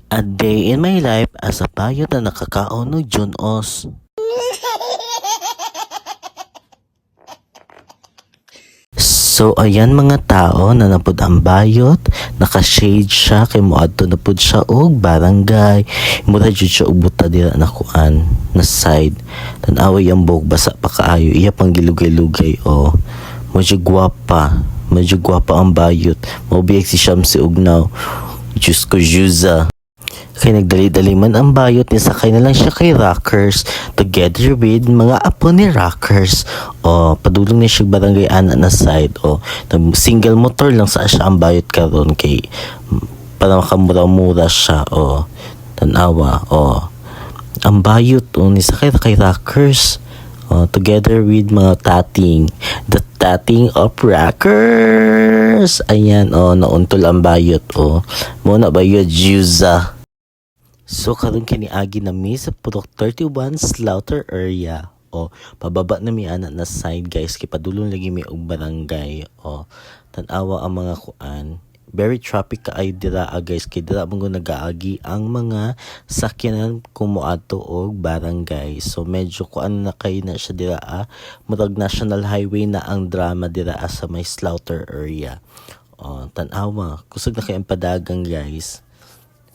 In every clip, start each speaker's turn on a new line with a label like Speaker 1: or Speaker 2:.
Speaker 1: A day in my life as a bayot na nakakaon ng Junos. So ayan mga tao na napod ang bayot, naka-shade siya kay moadto na pud siya og barangay. Mura jud siya og buta dira na kuan na side. Tan-away ang buhok basa pa kaayo, iya pang gilugay-lugay o. Medyo gwapa ang bayot. Maubiyag si Shamsi Ugnaw. Diyos ko Juza. Kay nagdali-dali man ang bayot ni sakay na lang siya kay Rockers together with mga apo ni Rockers. O padulong ni siya barangay ana na side. O single motor lang sa siya ang bayot karon kay para makamura-mura siya. O tanawa. O ang bayot o ni sakay na kay Rockers. Together with mga tating. The tating of Rockers. Ayan, nauntol ang bayot. Muna bayot, Juza. So, karon kiniagi na mi sa Purok 31 Slaughter area. Pababa na mi anak na side, guys. Kipadulong lagi mi og barangay. Tanawa ang mga kuan. Very traffic kaayo dira, guys. Kay dira mong nagaagi ang mga sakyanan kumuadto og barangay. So, medyo kuan na kay na siya dira. Murag National Highway na ang drama dira sa may Slaughter area. Tanawa. Kusog na kay ang padagang, guys.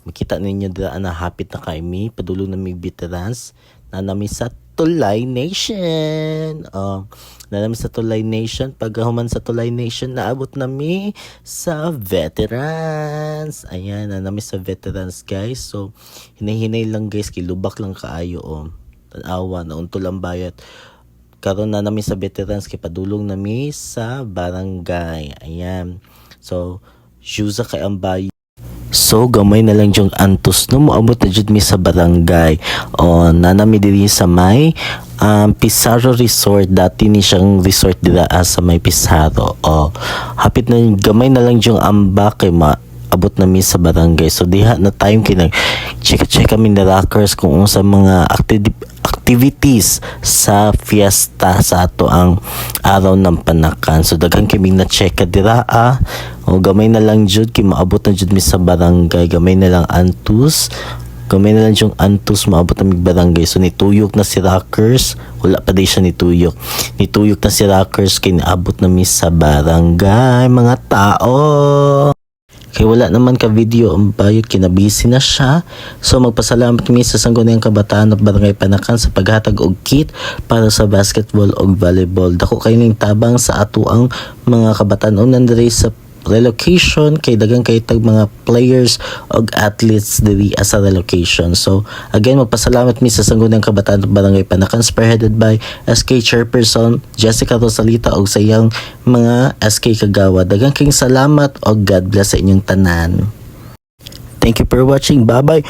Speaker 1: Makita ninyo dira na hapit na kay mi padulong na mi veterans na nami sa Tulay Nation. Na nami sa Tulay Nation. Paghuman sa Tulay Nation naabot nami sa veterans. Ayan, na nami sa veterans, guys. So hinay-hinay lang, guys, kilubak lang kaayo. Tanawa na untol ang bayat. Karon na nami sa veterans kay padulong nami sa barangay. Ayan. So Juza kay ang bayat. So, gamay na lang yung antos no, moabot na jud mi sa barangay. Nanami diri sa may Pizarro Resort. Dati ni siyang resort dira sa may Pizarro. Hapit na gamay na lang yung ambak kay abot na mi sa barangay. So, diha na time kay check kami ni Rockers kung unsa mga activities sa fiesta sa ato ang araw ng panakan. So daghan kami na check dira gamay na lang jud kay maabot na jud mi sa barangay. Gamay na lang yung antus maabot na mi barangay. So nituyok na si Rockers, wala pa di siya nituyok na si Rockers kay naabot na mi sa barangay mga tao. Kaya wala naman ka video ang bayot, kinabisi na siya. So magpasalamat kami sa Sangguniang Kabataan of Barangay Panakan sa paghatag og kit para sa basketball og volleyball. Dako kay ning tabang sa ato ang mga kabataan o nandiri sa relocation kay dagang kay tag mga players og athletes diri sa relocation. So again, magpasalamat mi sa Sangguniang Kabataan of Barangay Panakan spearheaded by SK Chairperson Jessica Rosalita og sa iyang mga SK Kagawa. Dagang kayong salamat og God bless sa inyong tanan. Thank you for watching. Bye bye.